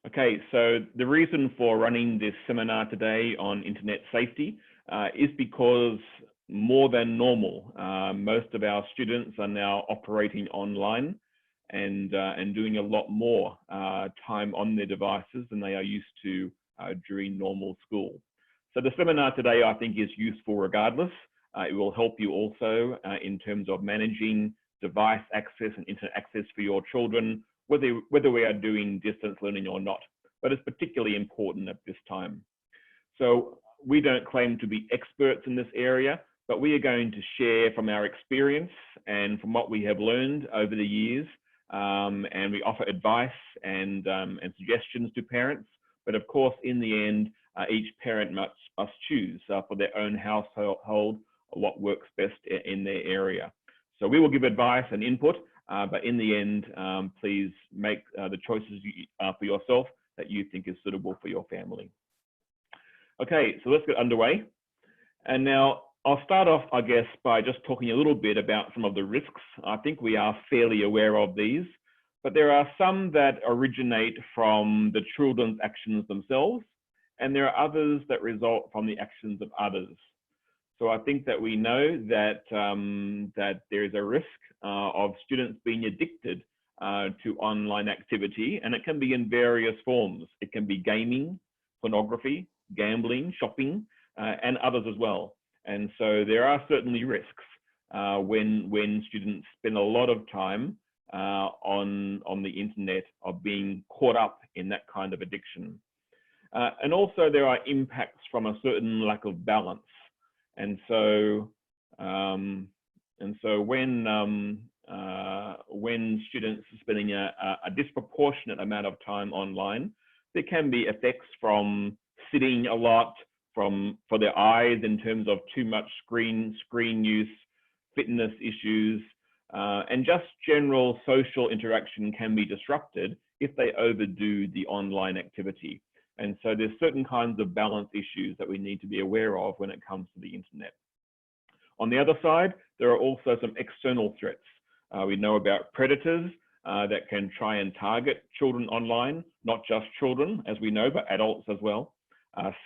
Okay, so the reason for running this seminar today on internet safety is because more than normal, most of our students are now operating online and doing a lot more time on their devices than they are used to during normal school. So the seminar today, I think, is useful regardless. It will help you also in terms of managing device access and internet access for your children, whether we are doing distance learning or not, but it's particularly important at this time. So we don't claim to be experts in this area, but we are going to share from our experience and from what we have learned over the years, and we offer advice and suggestions to parents. But of course, in the end, each parent must choose for their own household what works best in their area. So we will give advice and input, but in the end, please make the choices for yourself that you think is suitable for your family. Okay, so let's get underway. And now I'll start off, I guess, by just talking a little bit about some of the risks. I think we are fairly aware of these, but there are some that originate from the children's actions themselves, and there are others that result from the actions of others. So I think that we know that, that there is a risk of students being addicted to online activity, and it can be in various forms. It can be gaming, pornography, gambling, shopping, and others as well. And so there are certainly risks when students spend a lot of time on the internet of being caught up in that kind of addiction. And also there are impacts from a certain lack of balance. And so when students are spending a disproportionate amount of time online, there can be effects from sitting a lot, for their eyes in terms of too much screen use, fitness issues, and just general social interaction can be disrupted if they overdo the online activity. And so there's certain kinds of balance issues that we need to be aware of when it comes to the internet. On the other side, there are also some external threats. We know about predators that can try and target children online, not just children, as we know, but adults as well.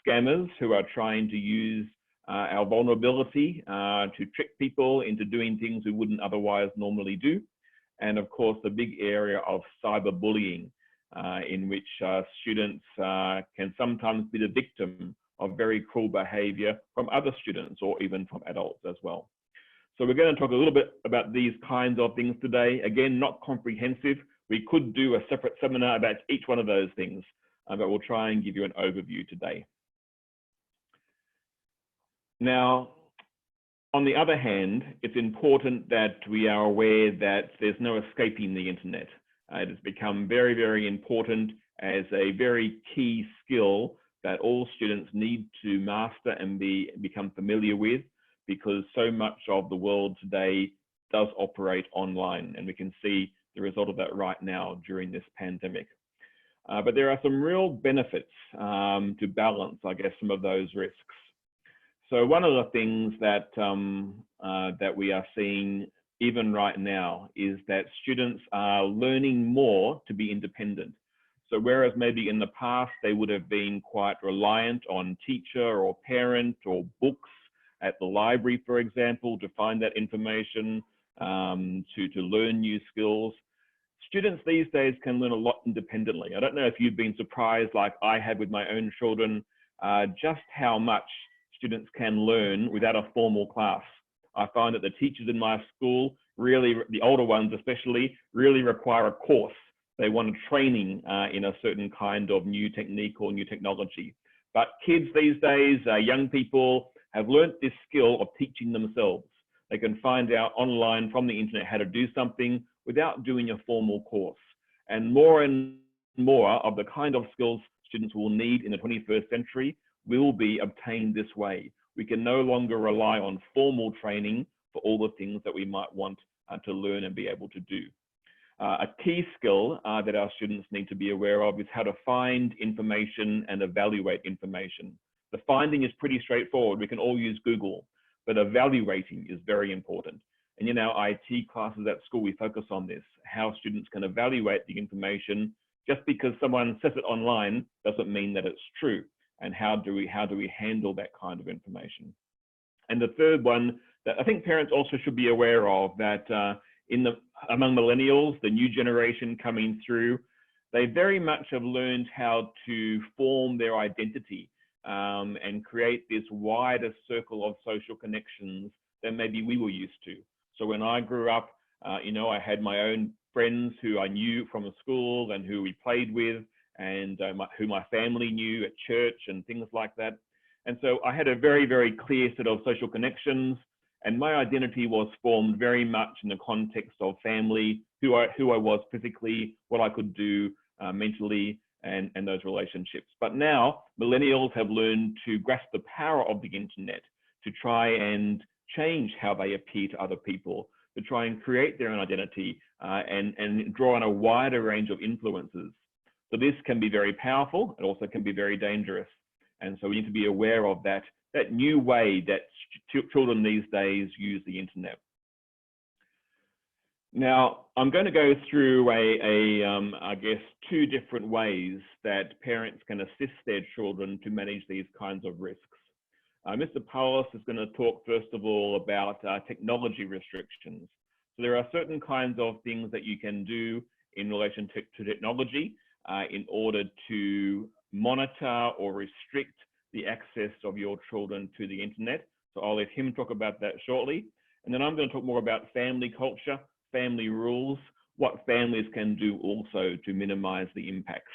Scammers who are trying to use our vulnerability to trick people into doing things we wouldn't otherwise normally do. And of course, the big area of cyberbullying, in which students can sometimes be the victim of very cruel behavior from other students or even from adults as well. So we're going to talk a little bit about these kinds of things today. Again, not comprehensive. We could do a separate seminar about each one of those things, but we'll try and give you an overview today. Now, on the other hand, it's important that we are aware that there's no escaping the internet. It has become very, very important as a very key skill that all students need to master and become familiar with, because so much of the world today does operate online, and we can see the result of that right now during this pandemic. But there are some real benefits to balance, I guess, some of those risks. So one of the things that, that we are seeing even right now is that students are learning more to be independent. So whereas maybe in the past they would have been quite reliant on teacher or parent or books at the library, for example, to find that information, to learn new skills, students these days can learn a lot independently. I don't know if you've been surprised, like I have with my own children, just how much students can learn without a formal class. I find that the teachers in my school, really, the older ones especially, really require a course. They want a training in a certain kind of new technique or new technology. But kids these days, young people, have learnt this skill of teaching themselves. They can find out online from the internet how to do something without doing a formal course. And more of the kind of skills students will need in the 21st century will be obtained this way. We can no longer rely on formal training for all the things that we might want to learn and be able to do. A key skill that our students need to be aware of is how to find information and evaluate information. The finding is pretty straightforward. We can all use Google, but evaluating is very important. And in our IT classes at school, we focus on this, how students can evaluate the information Just because someone says it online doesn't mean that it's true. And how do we handle that kind of information? And the third one that I think parents also should be aware of, that among millennials, the new generation coming through, they very much have learned how to form their identity and create this wider circle of social connections than maybe we were used to. So when I grew up, I had my own friends who I knew from school and who we played with, and who my family knew at church and things like that. And so I had a very, very clear set of social connections, and my identity was formed very much in the context of family, who I was physically, what I could do mentally, and those relationships. But now millennials have learned to grasp the power of the internet to try and change how they appear to other people, to try and create their own identity and draw on a wider range of influences. So this can be very powerful. It also can be very dangerous. And so we need to be aware of that new way that children these days use the internet. Now, I'm going to go through I guess, two different ways that parents can assist their children to manage these kinds of risks. Mr. Paulus is going to talk first of all about technology restrictions. So there are certain kinds of things that you can do in relation to technology in order to monitor or restrict the access of your children to the internet. So I'll let him talk about that shortly. And then I'm going to talk more about family culture, family rules, what families can do also to minimize the impacts.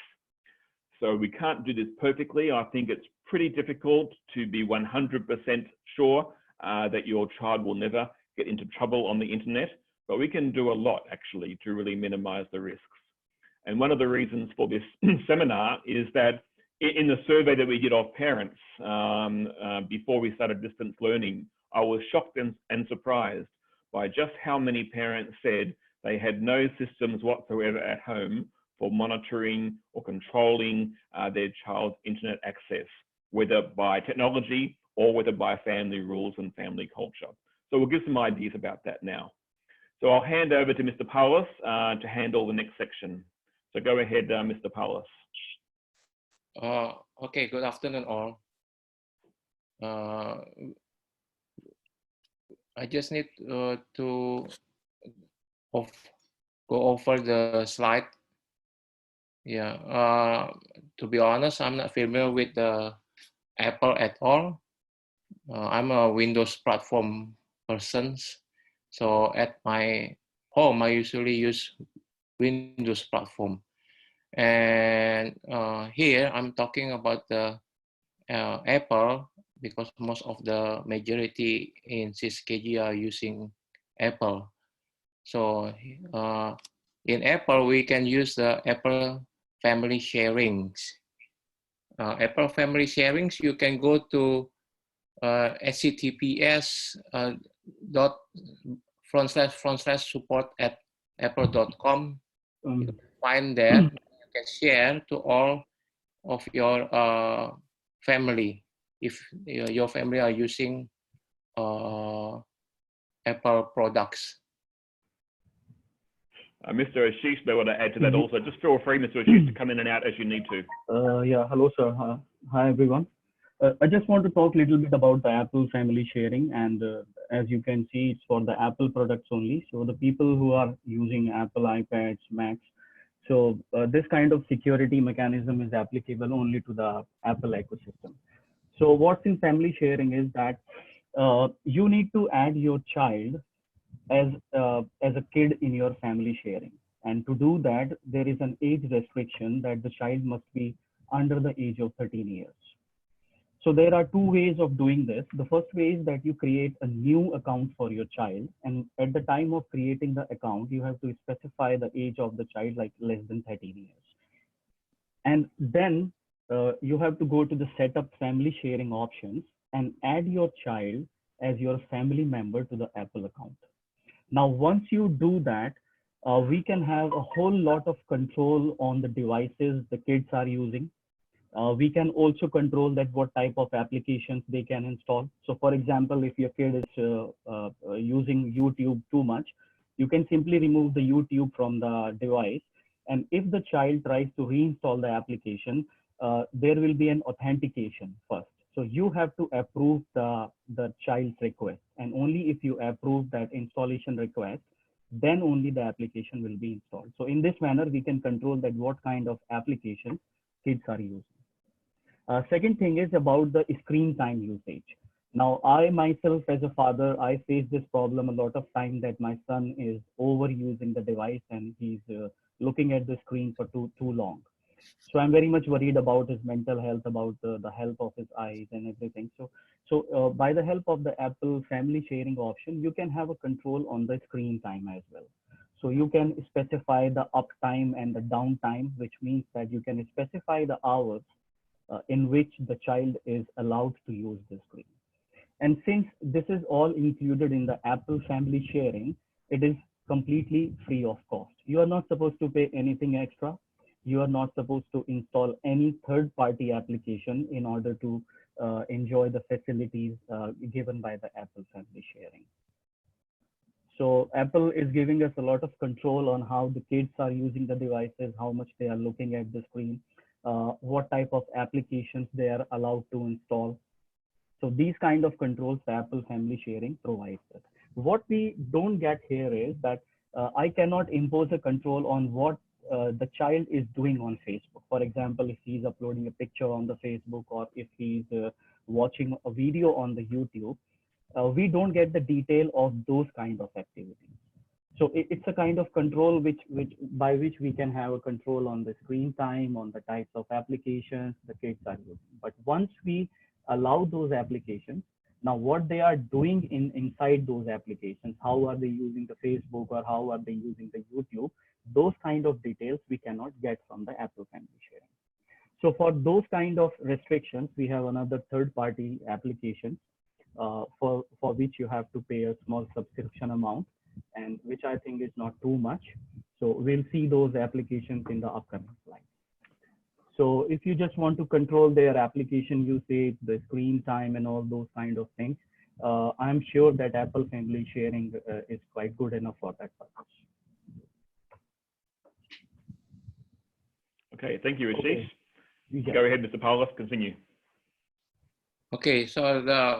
So we can't do this perfectly. I think it's pretty difficult to be 100% sure that your child will never get into trouble on the internet, but we can do a lot actually to really minimize the risks. And one of the reasons for this seminar is that in the survey that we did of parents before we started distance learning, I was shocked and surprised by just how many parents said they had no systems whatsoever at home for monitoring or controlling their child's internet access, whether by technology or whether by family rules and family culture. So we'll give some ideas about that now. So I'll hand over to Mr. Paulus to handle the next section. So go ahead, Mr. Paulus. Okay, good afternoon all. I just need to go over the slide. Yeah, to be honest, I'm not familiar with the Apple at all. I'm a Windows platform person. So at my home, I usually use Windows platform. And here I'm talking about the Apple, because most of the majority in CISKG are using Apple. So in Apple, we can use the Apple Family Sharings. Apple Family Sharings, you can go to https://support@apple.com. You can find there. You can share to all of your family if your family are using Apple products. Mr. Ashish may want to add to that also. Just feel free, Mr. Ashish, to come in and out as you need to. Yeah, hello, sir. Hi, everyone. I just want to talk a little bit about the Apple family sharing, and as you can see, it's for the Apple products only. So the people who are using Apple iPads, Macs, so this kind of security mechanism is applicable only to the Apple ecosystem. So what's in family sharing is that you need to add your child as a kid in your family sharing. And to do that, there is an age restriction that the child must be under the age of 13 years. So there are two ways of doing this. The first way is that you create a new account for your child. And at the time of creating the account, you have to specify the age of the child, like less than 13 years. And then you have to go to the setup family sharing options and add your child as your family member to the Apple account. Now, once you do that, we can have a whole lot of control on the devices the kids are using. We can also control that what type of applications they can install. So for example, if your kid is using YouTube too much, you can simply remove the YouTube from the device And if the child tries to reinstall the application, there will be an authentication first. So you have to approve the child's request. And only if you approve that installation request, then only the application will be installed. So in this manner, we can control that what kind of applications kids are using. Second thing is about the screen time usage. Now, I myself as a father, I face this problem a lot of time that my son is overusing the device and he's looking at the screen for too long. So I'm very much worried about his mental health, about the health of his eyes and everything. So by the help of the Apple family sharing option, you can have a control on the screen time as well. So you can specify the uptime and the downtime, which means that you can specify the hours in which the child is allowed to use the screen. And since this is all included in the Apple family sharing, it is completely free of cost. You are not supposed to pay anything extra. You are not supposed to install any third-party application in order to enjoy the facilities given by the Apple family sharing. So Apple is giving us a lot of control on how the kids are using the devices, how much they are looking at the screen, what type of applications they are allowed to install. So these kind of controls the Apple family sharing provides us. What we don't get here is that I cannot impose a control on what the child is doing on Facebook. For example, if he's uploading a picture on the Facebook or if he's watching a video on the YouTube, we don't get the detail of those kind of activities. So it's a kind of control by which we can have a control on the screen time, on the types of applications the kids are using. But once we allow those applications, now what they are doing inside those applications, how are they using the Facebook or how are they using the YouTube, those kind of details we cannot get from the Apple family sharing. So for those kind of restrictions, we have another third-party application for which you have to pay a small subscription amount, and which I think is not too much. So we'll see those applications in the upcoming slides. So if you just want to control their application usage, the screen time and all those kind of things, I'm sure that Apple family sharing is quite good enough for that purpose. Okay, thank you, Ashish. Okay. Yeah. Go ahead, Mr. Paulus, continue. Okay, so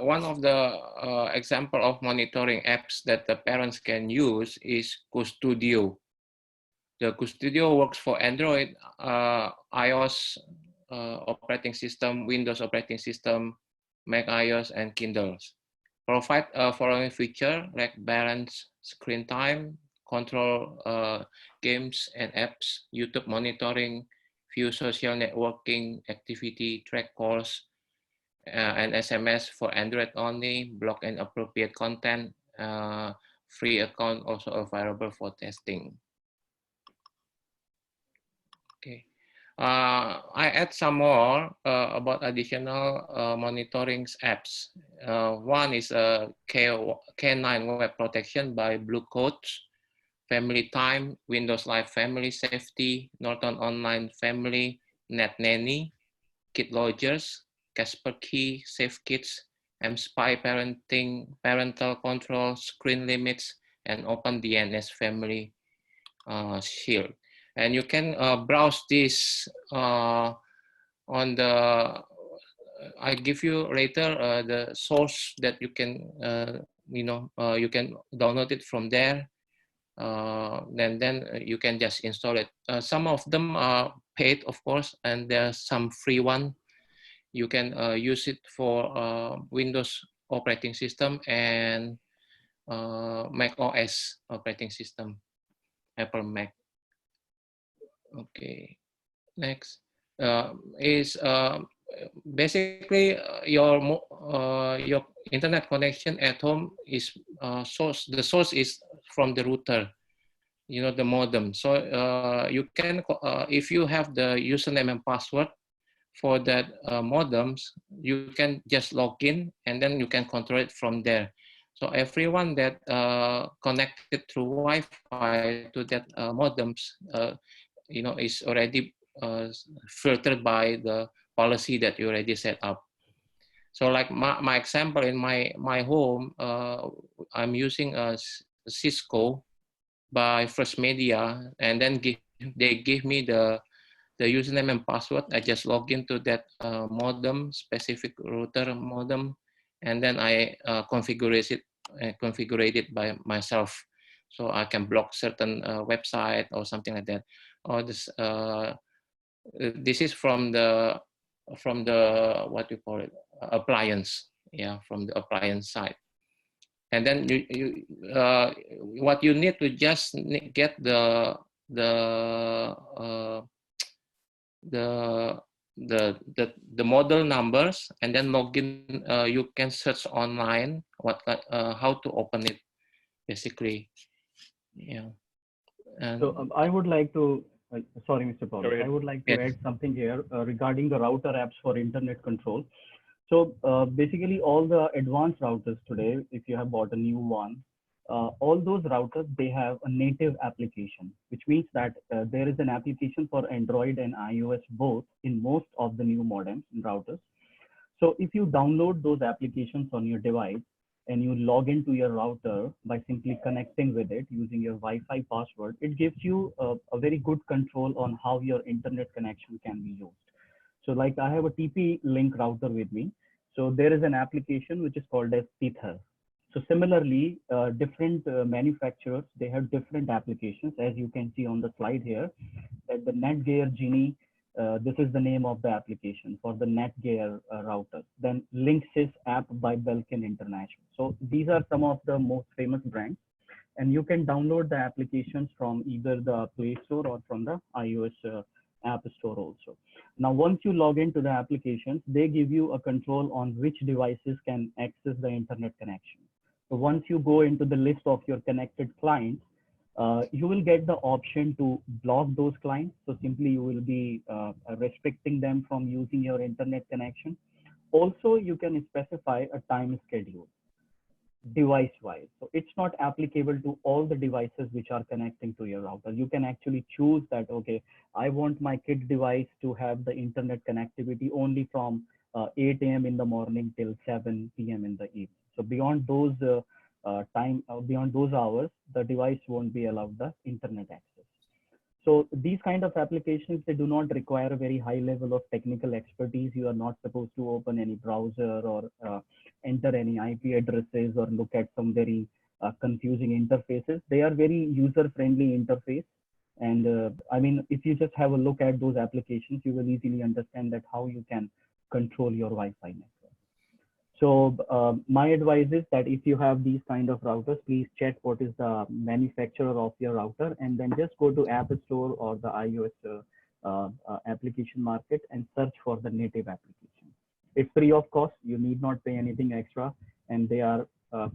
one of the example of monitoring apps that the parents can use is QUSTODIO. The QUSTODIO works for Android, iOS operating system, Windows operating system, Mac iOS, and Kindles. Provide following feature like balance screen time, control games and apps, YouTube monitoring, view social networking activity, track calls, and SMS for Android only, block inappropriate content, free account also available for testing. Okay, I add some more about additional monitoring apps. One is K9 Web Protection by Blue Coats, Family Time, Windows Live Family Safety, Norton Online Family, Net Nanny, Kid Lodgers, Casper Key, Safe Kids, mSpy Parenting, Parental Control, Screen Limits, and OpenDNS Family Shield. And you can browse this on the, I give you later the source that you can, you can download it from there. Then you can just install it. Some of them are paid, of course, and there's some free one. You can use it for Windows operating system and Mac OS operating system, Apple Mac. Okay, next is basically your internet connection at home is source. The source is from the router, the modem. So you can, if you have the username and password for that modems, you can just log in and then you can control it from there. So everyone that connected through Wi-Fi to that modems, is already filtered by the policy that you already set up. So like my example in my home, I'm using a Cisco by First Media, and then give they give me the username and password. I just log into that modem, specific router modem, and then I configure it by myself. So I can block certain website or something like that. Or this is from the what you call it, appliance, yeah, from the appliance side. And then what you need to just get the model numbers, and then login. You can search online how to open it, basically. Yeah. And so I would like to, sorry, Mr. Paul, I would like to yes. add something here regarding the router apps for internet control. So basically all the advanced routers today, if you have bought a new one, all those routers, they have a native application, which means that there is an application for Android and iOS both in most of the new modems and routers. So if you download those applications on your device and you log into your router by simply connecting with it using your Wi-Fi password, it gives you a very good control on how your internet connection can be used. So like I have a TP-Link router with me. So there is an application which is called as Tether. So similarly, different manufacturers, they have different applications. As you can see on the slide here, that the Netgear Genie, this is the name of the application for the Netgear router. Then Linksys app by Belkin International. So these are some of the most famous brands. And you can download the applications from either the Play Store or from the iOS App Store also. Now, once you log into the applications, they give you a control on which devices can access the internet connection. So once you go into the list of your connected clients, you will get the option to block those clients. So simply you will be restricting them from using your internet connection. Also, you can specify a time schedule device wise. So it's not applicable to all the devices which are connecting to your router. You can actually choose that, okay, I want my kid device to have the internet connectivity only from 8 a.m. in the morning till 7 p.m. in the evening. So beyond those beyond those hours, the device won't be allowed the internet access. So these kind of applications, they do not require a very high level of technical expertise. You are not supposed to open any browser or enter any IP addresses or look at some very confusing interfaces. They are very user-friendly interface. And I mean, if you just have a look at those applications, you will easily understand that how you can control your Wi-Fi network. So my advice is that if you have these kind of routers, please check what is the manufacturer of your router, and then just go to App Store or the iOS application market and search for the native application. It's free of cost. You need not pay anything extra, and they are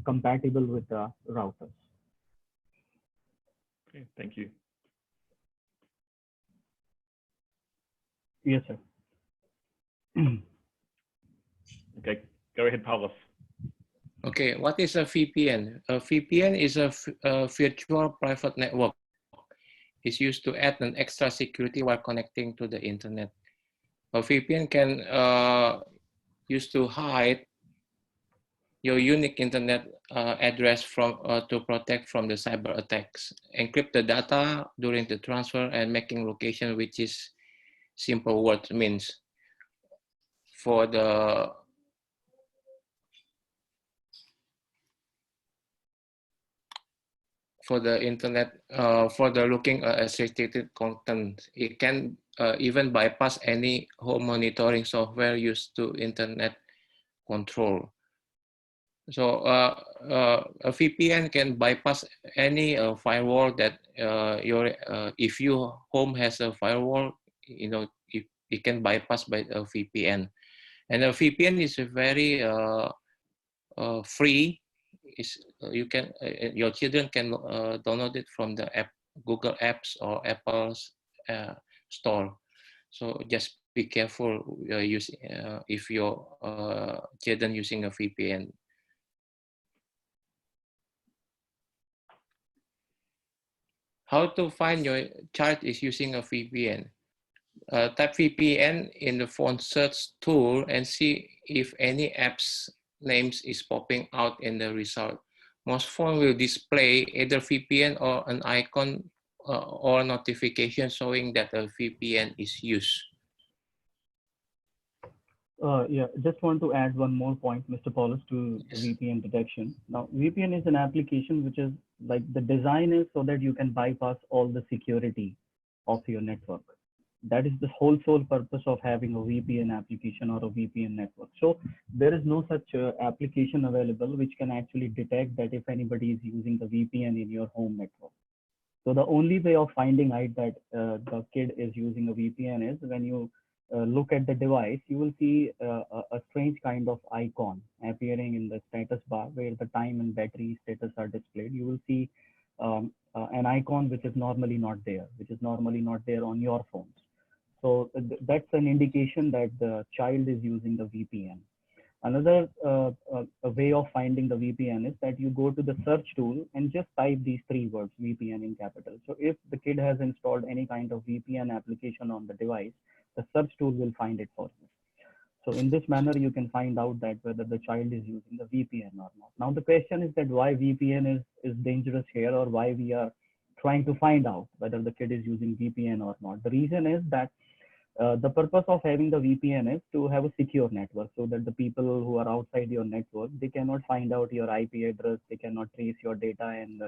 compatible with the routers. Okay, thank you. Yes, sir. Okay, go ahead, Paulus. Okay, what is a VPN? A VPN is a virtual private network. It's used to add an extra security while connecting to the internet. A VPN can use to hide your unique internet address from to protect from the cyber attacks, encrypt the data during the transfer, and making location, which is simple word means for the internet, for the looking at restricted content. It can even bypass any home monitoring software used to internet control. So a VPN can bypass any firewall that if your home has a firewall, you know, it can bypass by a VPN. And a VPN is a very free. You can your children can download it from the app, Google Apps or Apple's store. So just be careful if your children using a VPN. How to find your child is using a VPN. Type VPN in the phone search tool and see if any app's names is popping out in the result. Most phones will display either VPN or an icon or notification showing that a VPN is used. Yeah, just want to add one more point, Mr. Paulus, to Yes. VPN detection. Now, VPN is an application which is like the design is so that you can bypass all the security of your network. That is the whole sole purpose of having a VPN application or a VPN network. So there is no such application available which can actually detect that if anybody is using the VPN in your home network. So the only way of finding out that the kid is using a VPN is when you look at the device, you will see a strange kind of icon appearing in the status bar where the time and battery status are displayed. You will see an icon which is normally not there, on your phones. So that's an indication that the child is using the VPN. Another a way of finding the VPN is that you go to the search tool and just type these three words, VPN in capital. So if the kid has installed any kind of VPN application on the device, the search tool will find it for you. So in this manner, you can find out that whether the child is using the VPN or not. Now the question is that why VPN is dangerous here, or why we are trying to find out whether the kid is using VPN or not. The reason is that the purpose of having the VPN is to have a secure network so that the people who are outside your network, they cannot find out your IP address, they cannot trace your data and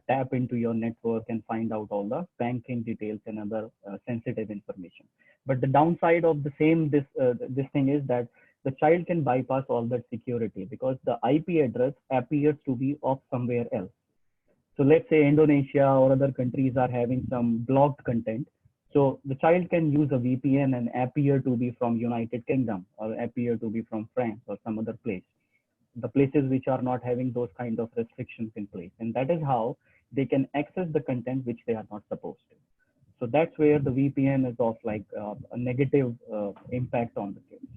tap into your network and find out all the banking details and other sensitive information. But the downside of the same this thing is that the child can bypass all that security because the IP address appears to be of somewhere else. So let's say Indonesia or other countries are having some blocked content. So the child can use a VPN and appear to be from United Kingdom or appear to be from France or some other place, the places which are not having those kind of restrictions in place. And that is how they can access the content which they are not supposed to. So that's where the VPN is of like a negative impact on the kids.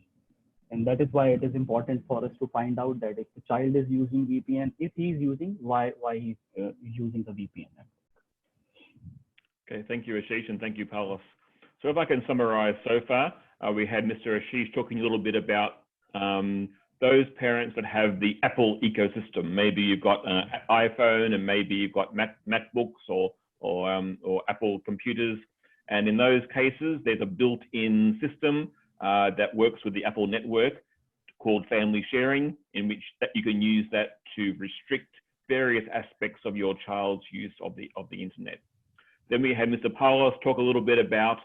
And that is why it is important for us to find out that if the child is using VPN, if he is using, why he's using the VPN. Okay, thank you, Ashish, and thank you, Paulus. So if I can summarize so far, we had Mr. Ashish talking a little bit about those parents that have the Apple ecosystem. Maybe you've got an iPhone and maybe you've got MacBooks or Apple computers. And in those cases, there's a built-in system that works with the Apple network called family sharing, in which that you can use that to restrict various aspects of your child's use of the internet. Then we had Mr. Paulus talk a little bit about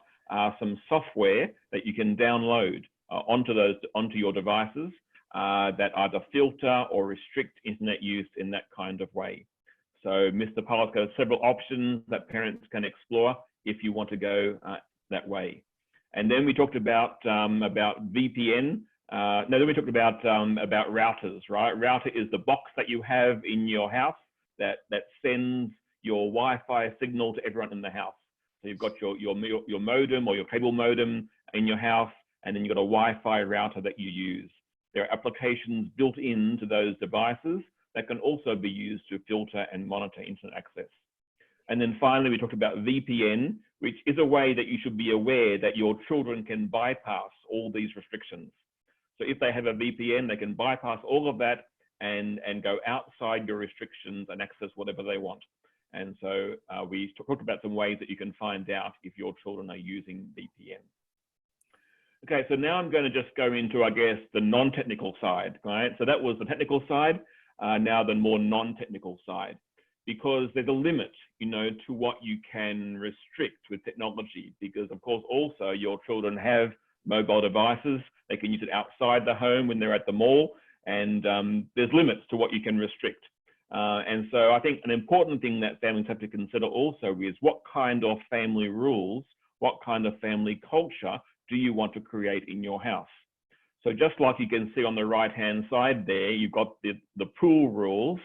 some software that you can download onto your devices that either filter or restrict internet use in that kind of way. So Mr. Paulus got several options that parents can explore if you want to go that way. And then we talked about VPN. Then we talked about routers, right? Router is the box that you have in your house that sends your Wi-Fi signal to everyone in the house. So you've got your modem or your cable modem in your house, and then you've got a Wi-Fi router that you use. There are applications built into those devices that can also be used to filter and monitor internet access. And then finally, we talked about VPN, which is a way that you should be aware that your children can bypass all these restrictions. So if they have a VPN, they can bypass all of that and go outside your restrictions and access whatever they want. And so we talked about some ways that you can find out if your children are using VPN. Okay, so now I'm going to just go into, I guess, the non-technical side, right? So that was the technical side, now the more non-technical side, because there's a limit, to what you can restrict with technology, because of course also your children have mobile devices. They can use it outside the home when they're at the mall, and there's limits to what you can restrict. And so I think an important thing that families have to consider also is what kind of family rules, what kind of family culture do you want to create in your house? So just like you can see on the right-hand side there, you've got the pool rules.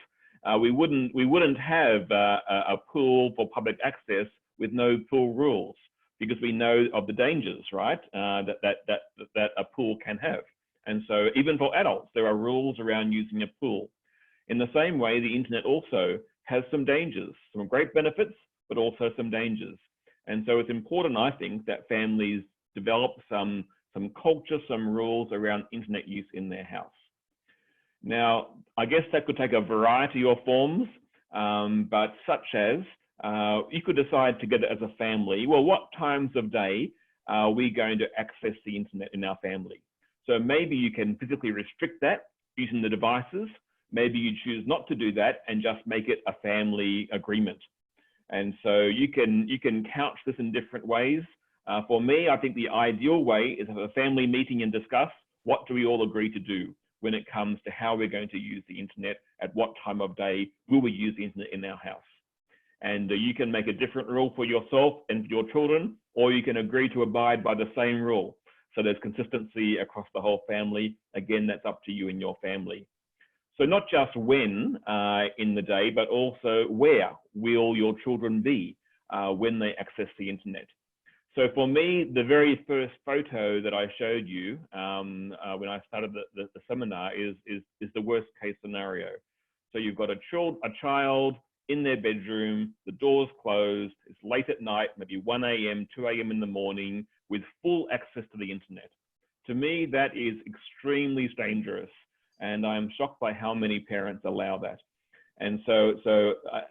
We wouldn't have a pool for public access with no pool rules, because we know of the dangers, right? That a pool can have. And so even for adults, there are rules around using a pool. In the same way, the internet also has some dangers, some great benefits, but also some dangers. And so it's important, I think, that families develop some culture, some rules around internet use in their house. Now, I guess that could take a variety of forms, but such as You could decide together as a family, well, what times of day are we going to access the internet in our family? So maybe you can physically restrict that using the devices. Maybe you choose not to do that and just make it a family agreement. And so you can couch this in different ways. For me, I think the ideal way is have a family meeting and discuss what do we all agree to do when it comes to how we're going to use the internet, at what time of day will we use the internet in our house. And you can make a different rule for yourself and for your children, or you can agree to abide by the same rule. So there's consistency across the whole family. Again, that's up to you and your family. So not just when in the day, but also where will your children be when they access the internet. So for me, the very first photo that I showed you when I started the seminar is the worst case scenario. So you've got a child in their bedroom, the door's closed, it's late at night, maybe 1 a.m., 2 a.m. in the morning, with full access to the internet. To me, that is extremely dangerous. And I'm shocked by how many parents allow that. And so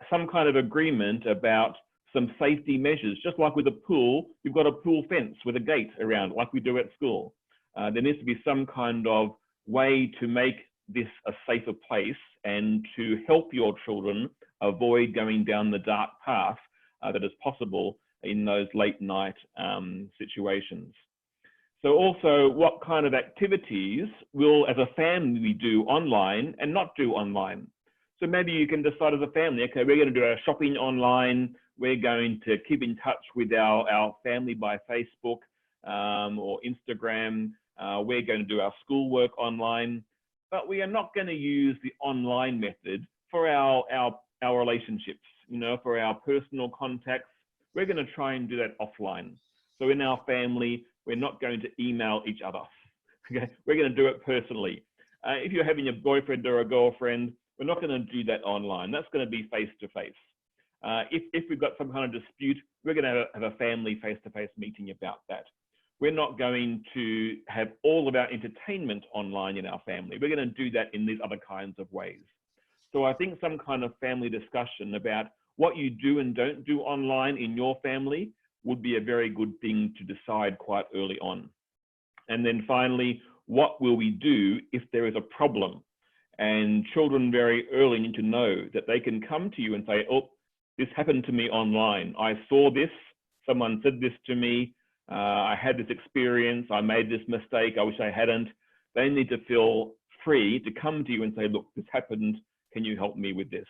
some kind of agreement about some safety measures, just like with a pool, you've got a pool fence with a gate around, like we do at school. There needs to be some kind of way to make this a safer place and to help your children avoid going down the dark path that is possible in those late night situations. So also, what kind of activities will, as a family, do online and not do online? So maybe you can decide as a family, okay, we're going to do our shopping online. We're going to keep in touch with our family by Facebook or Instagram. We're going to do our schoolwork online, but we are not going to use the online method for our relationships, you know, for our personal contacts. We're going to try and do that offline. So in our family, we're not going to email each other. Okay, we're going to do it personally. If you're having a boyfriend or a girlfriend, we're not going to do that online. That's going to be face to face. If we've got some kind of dispute, we're going to have a family face-to-face meeting about that. We're not going to have all of our entertainment online in our family. We're going to do that in these other kinds of ways. So I think some kind of family discussion about what you do and don't do online in your family would be a very good thing to decide quite early on. And then finally, what will we do if there is a problem? And children very early need to know that they can come to you and say, oh, this happened to me online. I saw this, someone said this to me, I had this experience, I made this mistake, I wish I hadn't. They need to feel free to come to you and say, look, this happened, can you help me with this?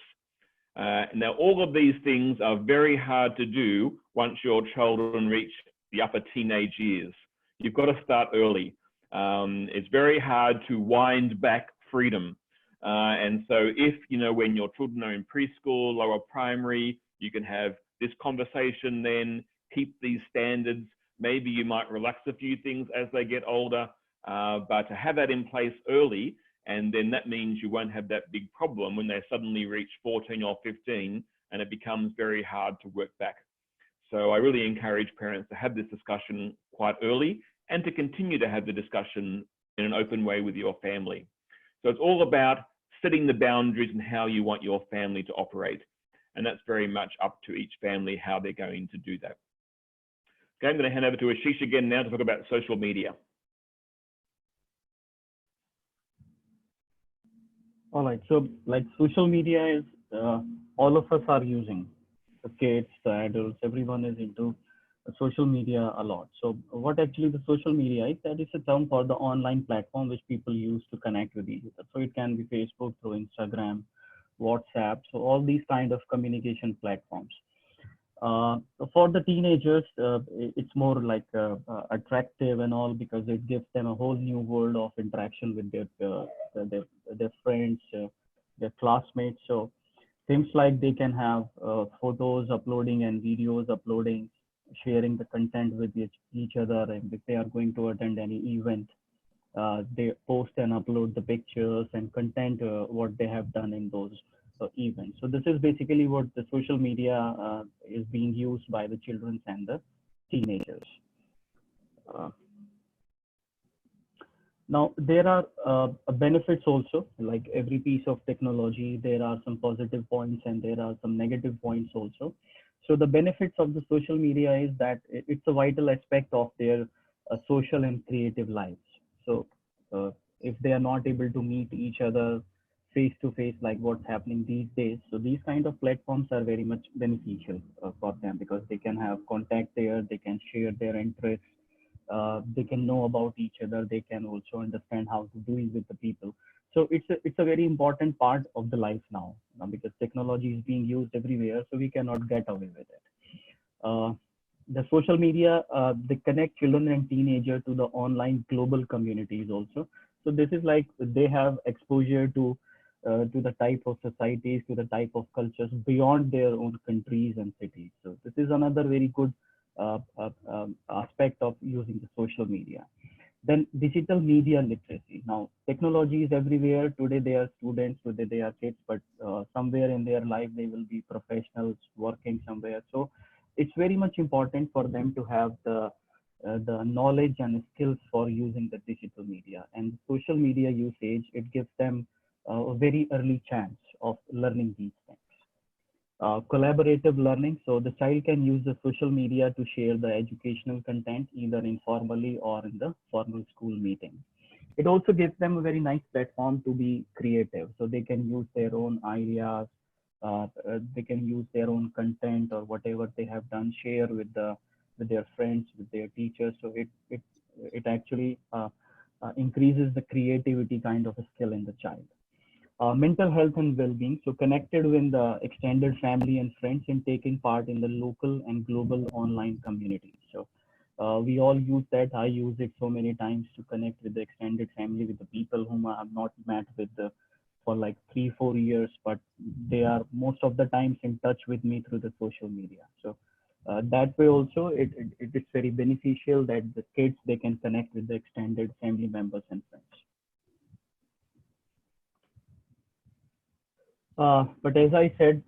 Now, all of these things are very hard to do once your children reach the upper teenage years. You've got to start early. It's very hard to wind back freedom. And so if, you know, when your children are in preschool, lower primary, you can have this conversation then, keep these standards. Maybe you might relax a few things as they get older, but to have that in place early, and then that means you won't have that big problem when they suddenly reach 14 or 15 and it becomes very hard to work back. So I really encourage parents to have this discussion quite early and to continue to have the discussion in an open way with your family. So it's all about setting the boundaries and how you want your family to operate. And that's very much up to each family how they're going to do that. Okay, I'm going to hand over to Ashish again now to talk about social media. All right, so like social media is all of us are using, the kids, the adults, everyone is into social media a lot. So what actually the social media is, that is a term for the online platform which people use to connect with each other. So it can be Facebook, through Instagram, WhatsApp, so all these kind of communication platforms. For the teenagers, it's more like attractive and all, because it gives them a whole new world of interaction with their friends, their classmates. So seems like they can have photos uploading and videos uploading, sharing the content with each other. And if they are going to attend any event, they post and upload the pictures and content what they have done in those events. So this is basically what the social media is being used by the children and the teenagers. Now there are benefits also. Like every piece of technology, there are some positive points and there are some negative points also. So the benefits of the social media is that it's a vital aspect of their social and creative lives. So uh, if they are not able to meet each other face to face like what's happening these days, so these kind of platforms are very much beneficial for them, because they can have contact there, they can share their interests, they can know about each other, they can also understand how to deal with the people. So it's a very important part of the life now, because technology is being used everywhere, so we cannot get away with it. The social media, they connect children and teenagers to the online global communities also. So this is like they have exposure to the type of societies, to the type of cultures beyond their own countries and cities. So this is another very good aspect of using the social media. Then digital media literacy. Now technology is everywhere. Today they are students, today they are kids, but somewhere in their life they will be professionals working somewhere. So it's very much important for them to have the knowledge and skills for using the digital media. And social media usage, it gives them a very early chance of learning these things. Collaborative learning. So the child can use the social media to share the educational content either informally or in the formal school meeting. It also gives them a very nice platform to be creative. So they can use their own ideas, they can use their own content or whatever they have done, share with their friends, with their teachers. So it actually increases the creativity kind of a skill in the child. Mental health and well-being. So connected with the extended family and friends and taking part in the local and global online community. So we all use that. I use it so many times to connect with the extended family, with the people whom I have not met with for like 3-4 years, but they are most of the times in touch with me through the social media. So that way also it is very beneficial that the kids, they can connect with the extended family members and friends. But as I said,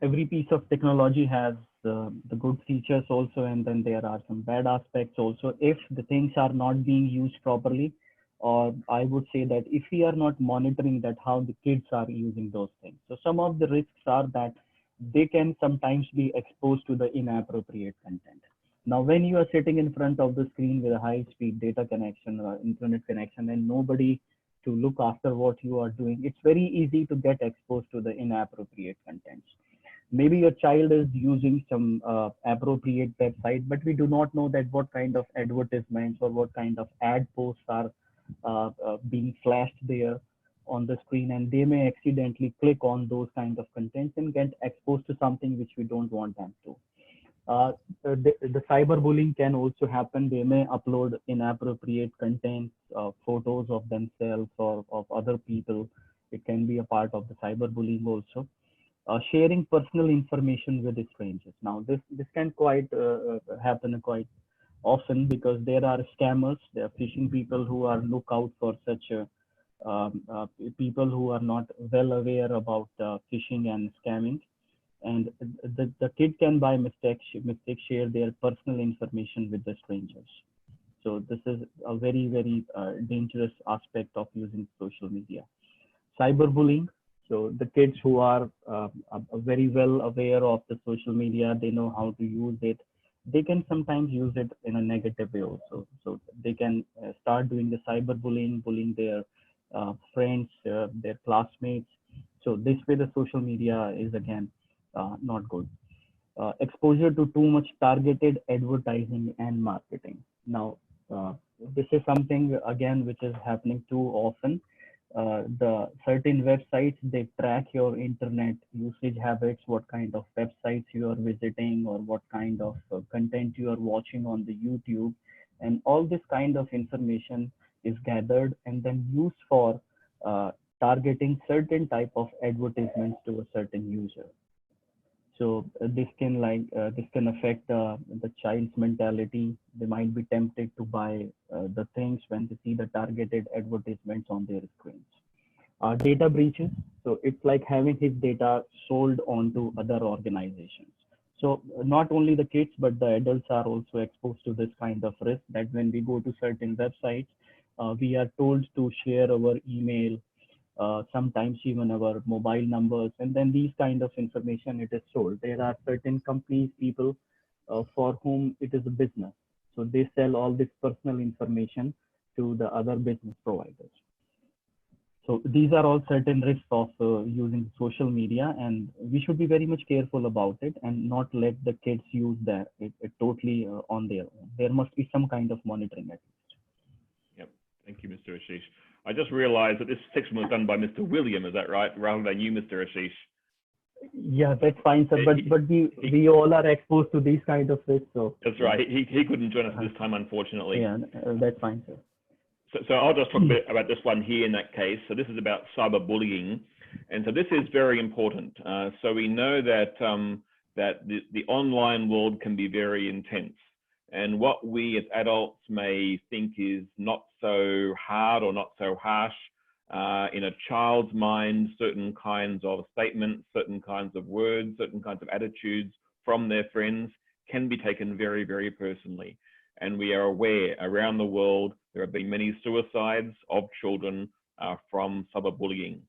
every piece of technology has the good features also, and then there are some bad aspects also if the things are not being used properly. Or I would say that if we are not monitoring that how the kids are using those things. So some of the risks are that they can sometimes be exposed to the inappropriate content. Now, when you are sitting in front of the screen with a high-speed data connection or internet connection and nobody to look after what you are doing, it's very easy to get exposed to the inappropriate contents. Maybe your child is using some appropriate website, but we do not know that what kind of advertisements or what kind of ad posts are being flashed there on the screen, and they may accidentally click on those kind of contents and get exposed to something which we don't want them to. The cyberbullying can also happen. They may upload inappropriate content, photos of themselves or of other people. It can be a part of the cyberbullying also. Sharing personal information with strangers. Now, this can quite happen quite often, because there are scammers, there are phishing people who are look out for such people who are not well aware about phishing and scamming, and the kid can by mistake share their personal information with the strangers. So this is a very dangerous aspect of using social media. Cyberbullying. So the kids who are very well aware of the social media, they know how to use it. They can sometimes use it in a negative way also. So they can start doing the cyberbullying, bullying their friends, their classmates. So this way the social media is again not good. Exposure to too much targeted advertising and marketing. Now, this is something again which is happening too often. The certain websites, they track your internet usage habits, what kind of websites you are visiting or what kind of content you are watching on the YouTube, and all this kind of information is gathered and then used for targeting certain type of advertisements to a certain user. So this can affect the child's mentality. They might be tempted to buy the things when they see the targeted advertisements on their screens. Data breaches. So it's like having his data sold onto other organizations. So not only the kids, but the adults are also exposed to this kind of risk, that when we go to certain websites, we are told to share our email, sometimes even our mobile numbers, and then these kind of information it is sold. There are certain companies, people for whom it is a business. So they sell all this personal information to the other business providers. So these are all certain risks of using social media, and we should be very much careful about it and not let the kids use that it totally on their own. There must be some kind of monitoring at least. Yep. Thank you, Mr. Ashish. I just realized that this section was done by Mr. William, is that right? Rather than you, Mr. Ashish. Yeah, that's fine, sir. But we all are exposed to these kind of risks. So that's right. He couldn't join us this time, unfortunately. Yeah, that's fine, sir. So I'll just talk a bit about this one here in that case. So this is about cyberbullying, and so this is very important. So we know that that the online world can be very intense, and what we as adults may think is not so hard or not so harsh, in a child's mind, certain kinds of statements, certain kinds of words, certain kinds of attitudes from their friends can be taken very, very personally. And we are aware around the world there have been many suicides of children from cyberbullying.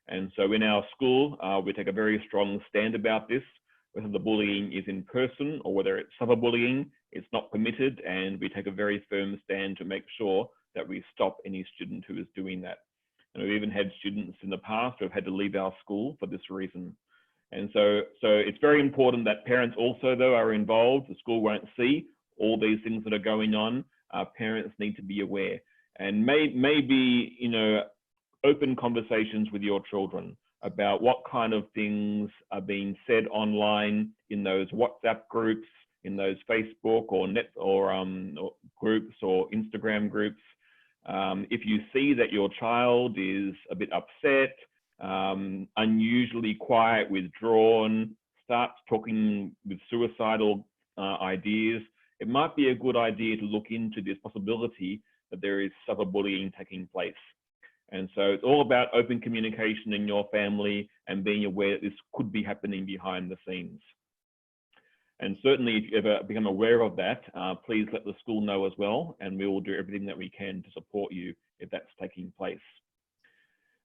And so in our school, we take a very strong stand about this. Whether the bullying is in person or whether it's cyberbullying, it's not permitted, and we take a very firm stand to make sure that we stop any student who is doing that. And we've even had students in the past who have had to leave our school for this reason. And so it's very important that parents also, though, are involved. The school won't see all these things that are going on. Parents need to be aware, and maybe, you know, open conversations with your children about what kind of things are being said online in those WhatsApp groups, in those Facebook or groups or Instagram groups. If you see that your child is a bit upset, unusually quiet, withdrawn, starts talking with suicidal ideas, it might be a good idea to look into this possibility that there is cyberbullying taking place. And so it's all about open communication in your family and being aware that this could be happening behind the scenes. And certainly if you ever become aware of that, please let the school know as well, and we will do everything that we can to support you if that's taking place.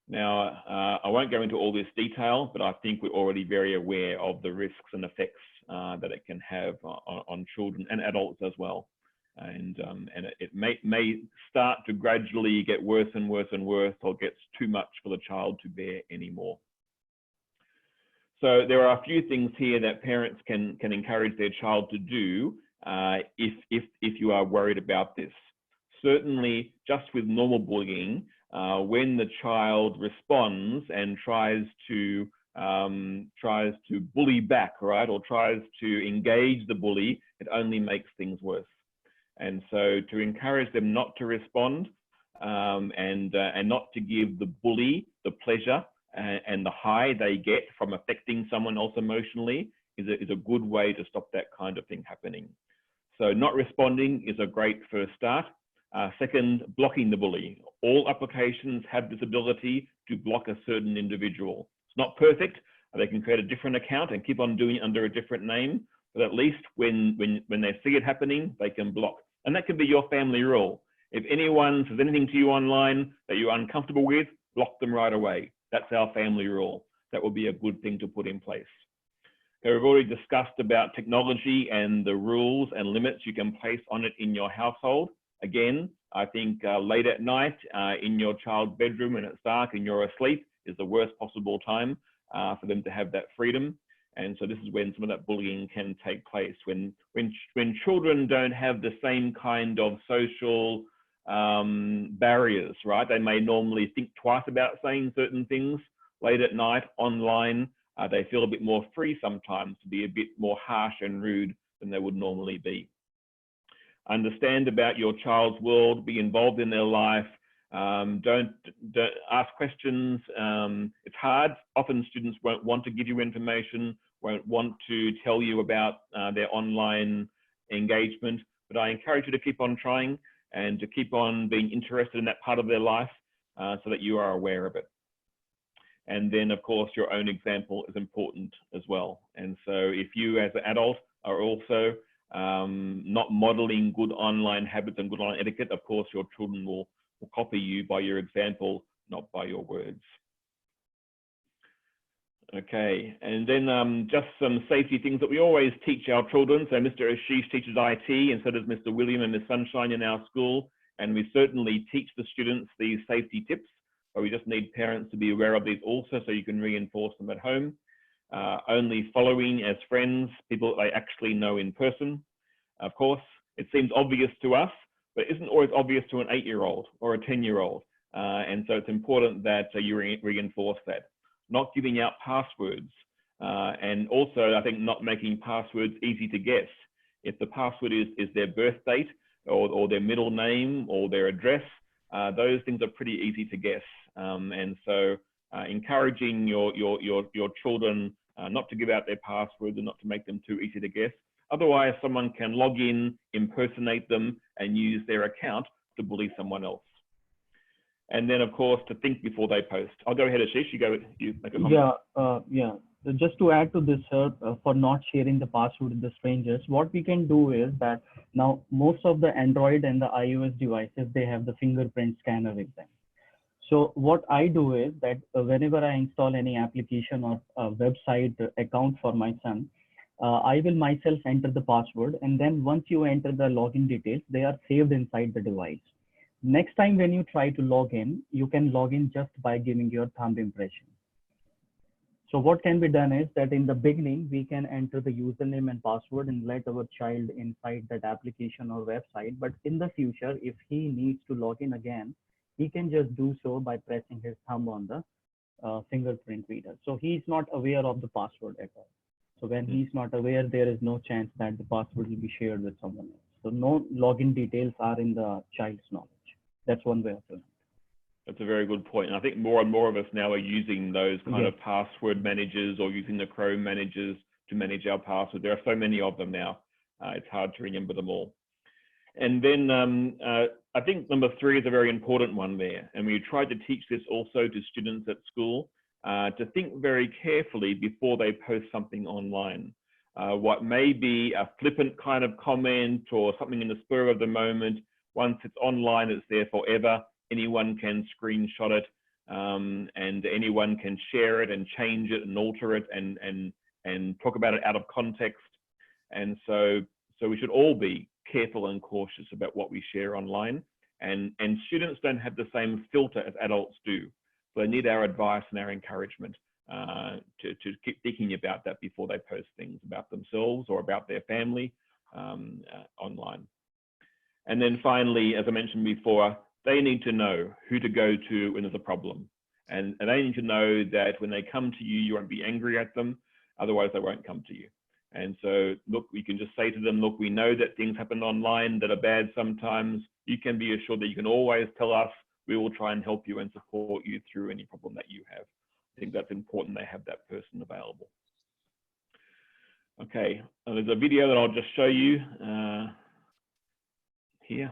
Now, I won't go into all this detail, but I think we're already very aware of the risks and effects that it can have on children and adults as well. And it may start to gradually get worse and worse and worse, or gets too much for the child to bear anymore. So there are a few things here that parents can encourage their child to do if you are worried about this. Certainly, just with normal bullying, when the child responds and tries to bully back, right, or tries to engage the bully, it only makes things worse. And so to encourage them not to respond and not to give the bully the pleasure and the high they get from affecting someone else emotionally is a good way to stop that kind of thing happening. So not responding is a great first start. Second, blocking the bully. All applications have this ability to block a certain individual. It's not perfect. They can create a different account and keep on doing it under a different name, but at least when they see it happening, they can block. And that can be your family rule. If anyone says anything to you online that you're uncomfortable with, block them right away. That's our family rule. That will be a good thing to put in place. Okay, we've already discussed about technology and the rules and limits you can place on it in your household. Again, I think late at night in your child's bedroom when it's dark and you're asleep is the worst possible time for them to have that freedom. And so this is when some of that bullying can take place, when children don't have the same kind of social barriers, right? They may normally think twice about saying certain things. Late at night, online, they feel a bit more free sometimes to be a bit more harsh and rude than they would normally be. Understand about your child's world, be involved in their life. Don't ask questions. It's hard. Often students won't want to give you information, won't want to tell you about their online engagement, but I encourage you to keep on trying and to keep on being interested in that part of their life so that you are aware of it. And then, of course, your own example is important as well. And so if you as an adult are also not modeling good online habits and good online etiquette, of course, your children will copy you by your example, not by your words. Okay, and then just some safety things that we always teach our children. So Mr. Ashish teaches IT, and so does Mr. William and Ms. Sunshine in our school. And we certainly teach the students these safety tips, but we just need parents to be aware of these also so you can reinforce them at home. Only following as friends people that they actually know in person. Of course, it seems obvious to us, but it isn't always obvious to an 8-year-old or a 10-year-old. And so it's important that you reinforce that. Not giving out passwords, and also I think not making passwords easy to guess. If the password is their birth date or their middle name or their address, those things are pretty easy to guess. And so encouraging your children not to give out their passwords and not to make them too easy to guess. Otherwise, someone can log in, impersonate them, and use their account to bully someone else. And then, of course, to think before they post. I'll go ahead, Ashish. You make a comment. Yeah. Just to add to this, sir, for not sharing the password with the strangers, what we can do is that now most of the Android and the iOS devices, they have the fingerprint scanner with them. So what I do is that whenever I install any application or a website account for my son, I will myself enter the password, and then once you enter the login details, they are saved inside the device. Next time when you try to log in, you can log in just by giving your thumb impression. So what can be done is that in the beginning, we can enter the username and password and let our child inside that application or website. But in the future, if he needs to log in again, he can just do so by pressing his thumb on the fingerprint reader. So he's not aware of the password at all. So when he's not aware, there is no chance that the password will be shared with someone else. So no login details are in the child's knowledge. That's one way of doing it. That's a very good point. And I think more and more of us now are using those kind of password managers or using the Chrome managers to manage our password. There are so many of them now. It's hard to remember them all. And then I think number 3 is a very important one there. And we tried to teach this also to students at school, to think very carefully before they post something online. What may be a flippant kind of comment or something in the spur of the moment, once it's online, it's there forever. Anyone can screenshot it, and anyone can share it and change it and alter it and talk about it out of context. And so we should all be careful and cautious about what we share online. And students don't have the same filter as adults do. So they need our advice and our encouragement to keep thinking about that before they post things about themselves or about their family online. And then finally, as I mentioned before, they need to know who to go to when there's a problem. And they need to know that when they come to you, you won't be angry at them. Otherwise, they won't come to you. And so, look, we can just say to them, look, we know that things happen online that are bad sometimes. You can be assured that you can always tell us. We will try and help you and support you through any problem that you have. I think that's important they have that person available. Okay, there's a video that I'll just show you here.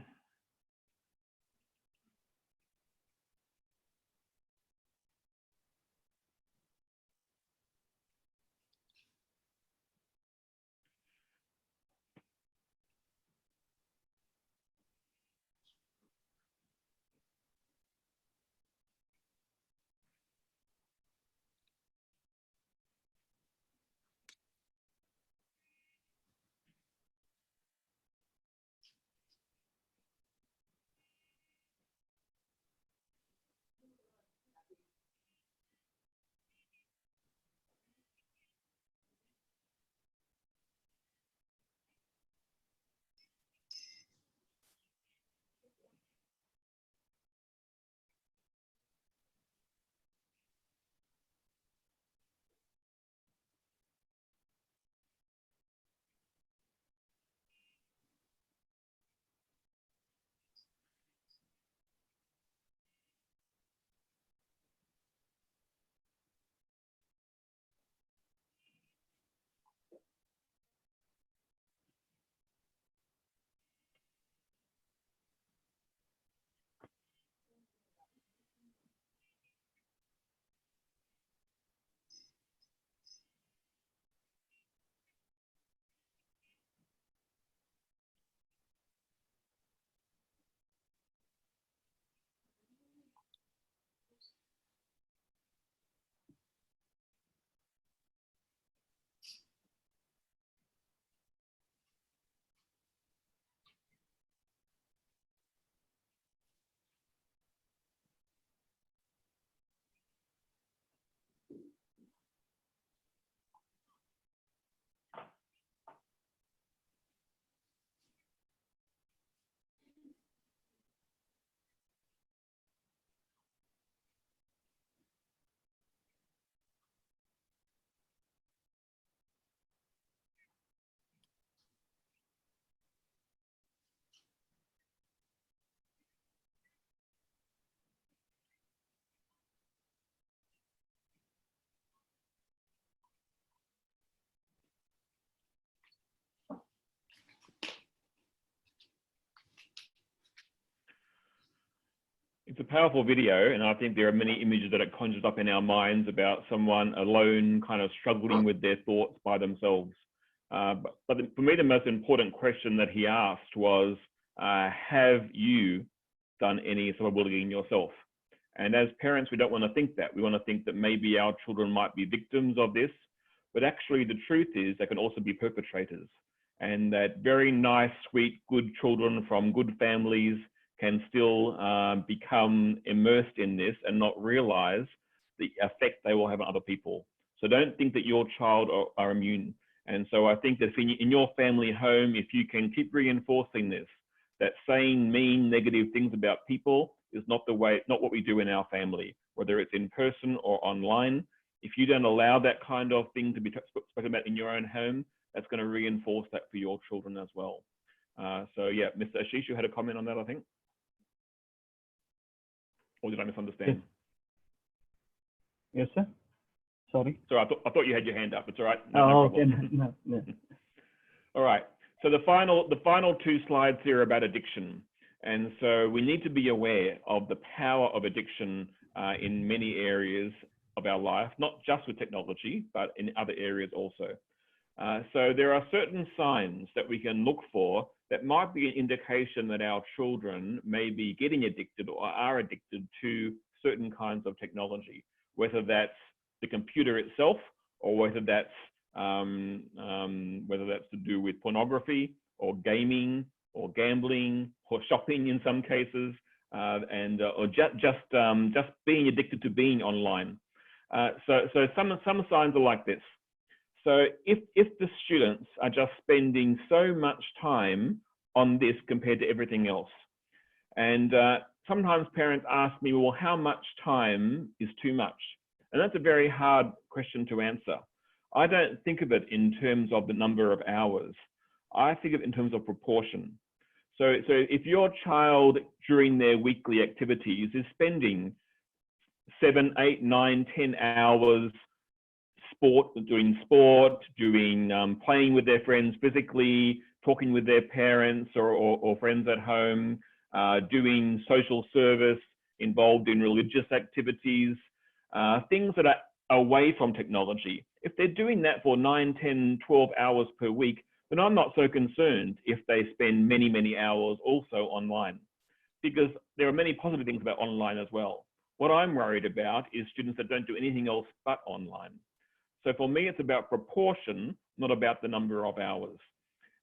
It's a powerful video, and I think there are many images that it conjures up in our minds about someone alone, kind of struggling with their thoughts by themselves. But for me, the most important question that he asked was, have you done any cyberbullying yourself? And as parents, we don't want to think that. We want to think that maybe our children might be victims of this, but actually the truth is they can also be perpetrators. And that very nice, sweet, good children from good families can still become immersed in this and not realize the effect they will have on other people. So don't think that your child are immune. And so I think that if in your family home, if you can keep reinforcing this, that saying mean, negative things about people is not what we do in our family, whether it's in person or online. If you don't allow that kind of thing to be spoken about in your own home, that's going to reinforce that for your children as well. So yeah, Mr. Ashish, you had a comment on that, I think? Or did I misunderstand? Yes, sir. Sorry. Sorry, I thought you had your hand up. It's all right. No okay. No. All right. So the final two slides here are about addiction. And so we need to be aware of the power of addiction in many areas of our life, not just with technology, but in other areas also. So there are certain signs that we can look for that might be an indication that our children may be getting addicted or are addicted to certain kinds of technology, whether that's the computer itself or whether that's to do with pornography or gaming or gambling or shopping in some cases, or just being addicted to being online. So some signs are like this. So if the students are just spending so much time on this compared to everything else, and sometimes parents ask me, well, how much time is too much? And that's a very hard question to answer. I don't think of it in terms of the number of hours. I think of it in terms of proportion. So if your child during their weekly activities is spending 7, 8, 9, 10 hours doing sport, playing with their friends physically, talking with their parents or friends at home, doing social service, involved in religious activities, things that are away from technology. If they're doing that for 9, 10, 12 hours per week, then I'm not so concerned if they spend many, many hours also online, because there are many positive things about online as well. What I'm worried about is students that don't do anything else but online. So for me, it's about proportion, not about the number of hours.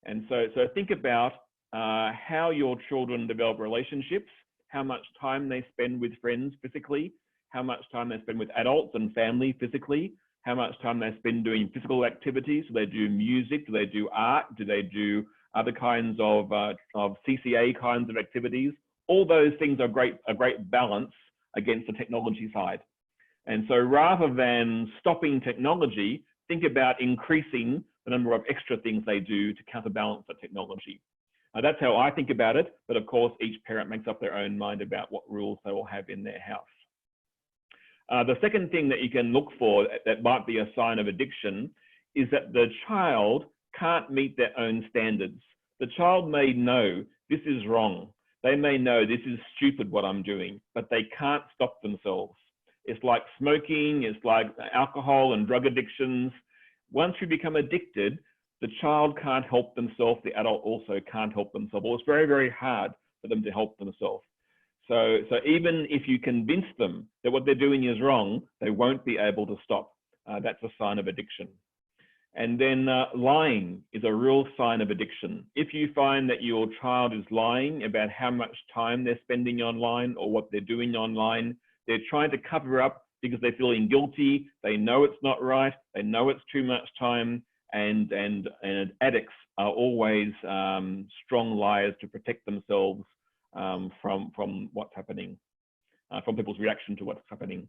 And so think about how your children develop relationships, how much time they spend with friends physically, how much time they spend with adults and family physically, how much time they spend doing physical activities. Do they do music? Do they do art? Do they do other kinds of CCA kinds of activities? All those things are a great balance against the technology side. And so rather than stopping technology, think about increasing the number of extra things they do to counterbalance the technology. That's how I think about it. But of course, each parent makes up their own mind about what rules they will have in their house. The second thing that you can look for that might be a sign of addiction is that the child can't meet their own standards. The child may know this is wrong. They may know this is stupid what I'm doing, but they can't stop themselves. It's like smoking, it's like alcohol and drug addictions. Once you become addicted, the child can't help themselves, the adult also can't help themselves. Well, it's very, very hard for them to help themselves. So even if you convince them that what they're doing is wrong, they won't be able to stop. That's a sign of addiction. And then lying is a real sign of addiction. If you find that your child is lying about how much time they're spending online or what they're doing online, they're trying to cover up because they're feeling guilty, they know it's not right, they know it's too much time, and addicts are always strong liars to protect themselves from what's happening, from people's reaction to what's happening.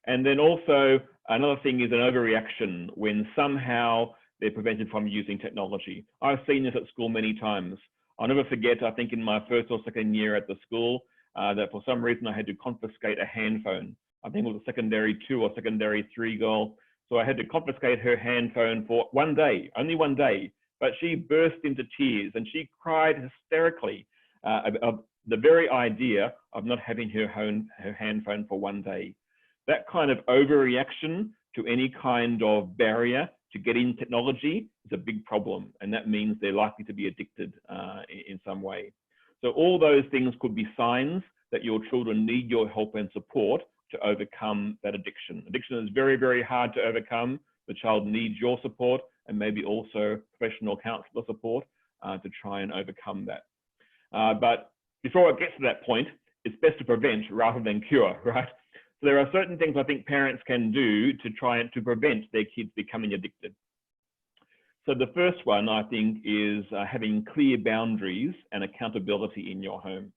And then also another thing is an overreaction when somehow they're prevented from using technology. I've seen this at school many times. I'll never forget, I think in my first or second year at the school, that for some reason I had to confiscate a handphone. I think it was a secondary 2 or secondary 3 girl. So I had to confiscate her handphone for one day, only one day, but she burst into tears and she cried hysterically the very idea of not having her hand phone for one day. That kind of overreaction to any kind of barrier to getting technology is a big problem, and that means they're likely to be addicted in some way. So all those things could be signs that your children need your help and support to overcome that addiction. Addiction is very, very hard to overcome. The child needs your support and maybe also professional counselor support to try and overcome that. But before it gets to that point, it's best to prevent rather than cure, right? So there are certain things I think parents can do to try and to prevent their kids becoming addicted. So the first one, I think, is having clear boundaries and accountability in your home.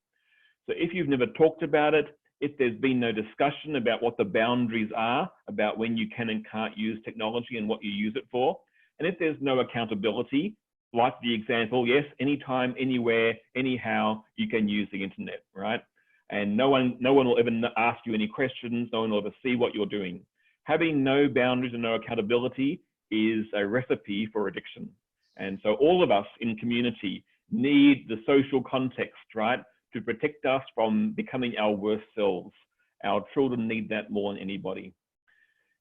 So if you've never talked about it, if there's been no discussion about what the boundaries are, about when you can and can't use technology and what you use it for, and if there's no accountability, like the example, yes, anytime, anywhere, anyhow, you can use the internet, right? And no one will ever ask you any questions, no one will ever see what you're doing. Having no boundaries and no accountability is a recipe for addiction. And so all of us in community need the social context, right, to protect us from becoming our worst selves. Our children need that more than anybody.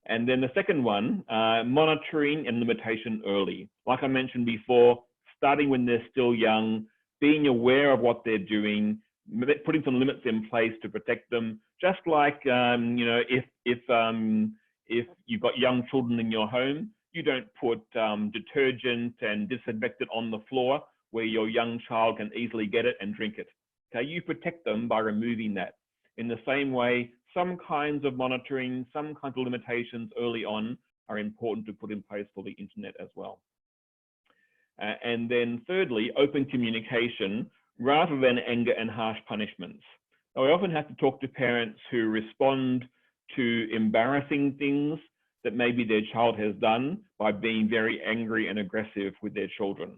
And then the second one, monitoring and limitation early. Like I mentioned before, starting when they're still young, being aware of what they're doing, putting some limits in place to protect them. Just like, you know, if you've got young children in your home, you don't put detergent and disinfectant on the floor where your young child can easily get it and drink it. Okay, you protect them by removing that. In the same way, some kinds of monitoring, some kinds of limitations early on are important to put in place for the internet as well. And then thirdly, open communication rather than anger and harsh punishments. Now, I often have to talk to parents who respond to embarrassing things that maybe their child has done by being very angry and aggressive with their children.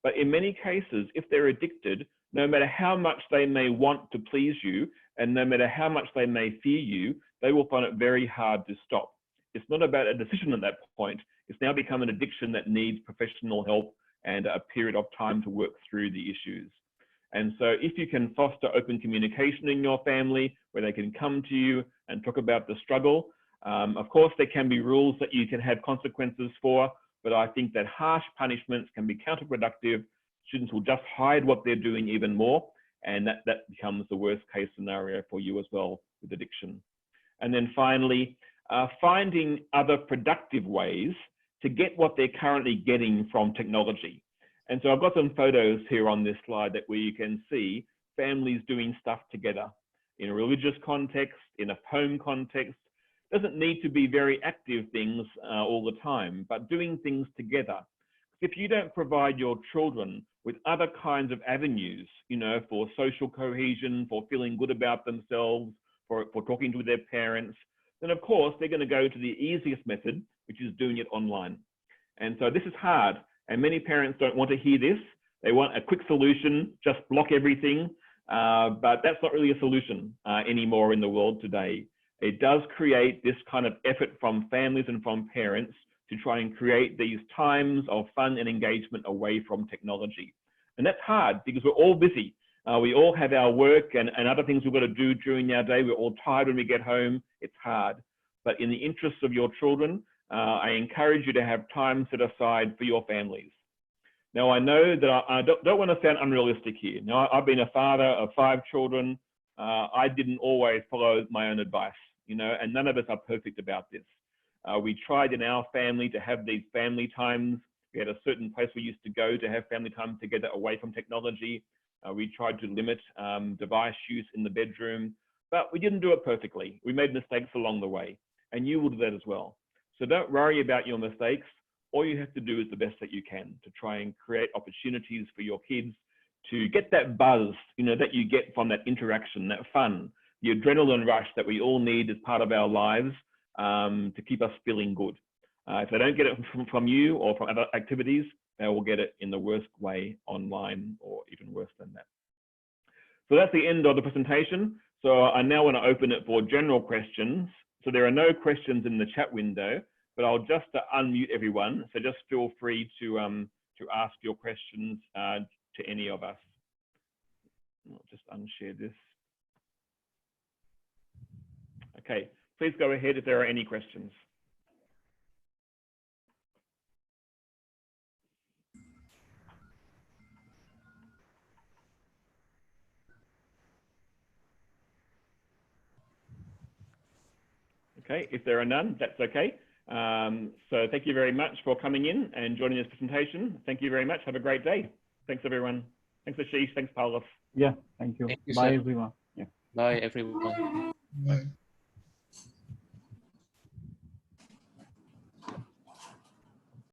But in many cases, if they're addicted, no matter how much they may want to please you, and no matter how much they may fear you, they will find it very hard to stop. It's not about a decision at that point. It's now become an addiction that needs professional help and a period of time to work through the issues. And so if you can foster open communication in your family, where they can come to you and talk about the struggle, of course, there can be rules that you can have consequences for, but I think that harsh punishments can be counterproductive. Students will just hide what they're doing even more, and that becomes the worst case scenario for you as well with addiction. And then finally, finding other productive ways to get what they're currently getting from technology. And so I've got some photos here on this slide where you can see families doing stuff together in a religious context, in a home context. Doesn't need to be very active things all the time, but doing things together. If you don't provide your children with other kinds of avenues, you know, for social cohesion, for feeling good about themselves, for talking to their parents, then of course they're going to go to the easiest method, which is doing it online. And so this is hard, and many parents don't want to hear this. They want a quick solution, just block everything, but that's not really a solution anymore in the world today. It does create this kind of effort from families and from parents to try and create these times of fun and engagement away from technology. And that's hard because we're all busy. We all have our work and other things we've got to do during our day. We're all tired when we get home. It's hard. But in the interests of your children, I encourage you to have time set aside for your families. Now, I know that I don't want to sound unrealistic here. Now, I've been a father of 5 children. I didn't always follow my own advice, you know, and none of us are perfect about this. We tried in our family to have these family times. We had a certain place we used to go to have family time together away from technology. We tried to limit device use in the bedroom, but we didn't do it perfectly. We made mistakes along the way, and you will do that as well. So don't worry about your mistakes. All you have to do is the best that you can to try and create opportunities for your kids to get that buzz, you know, that you get from that interaction, that fun, the adrenaline rush that we all need as part of our lives to keep us feeling good. If they don't get it from you or from other activities, they will get it in the worst way online or even worse than that. So that's the end of the presentation. So I now want to open it for general questions. So there are no questions in the chat window, but I'll just unmute everyone. So just feel free to ask your questions to any of us. I'll just unshare this. Okay, please go ahead if there are any questions. Okay, if there are none, that's okay. So thank you very much for coming in and joining this presentation. Thank you very much. Have a great day. Thanks, everyone. Thanks, Ashish. Thanks, Paulos. Yeah, thank you. Thank you, Bye, sir. everyone. Yeah. Bye, everyone. Bye.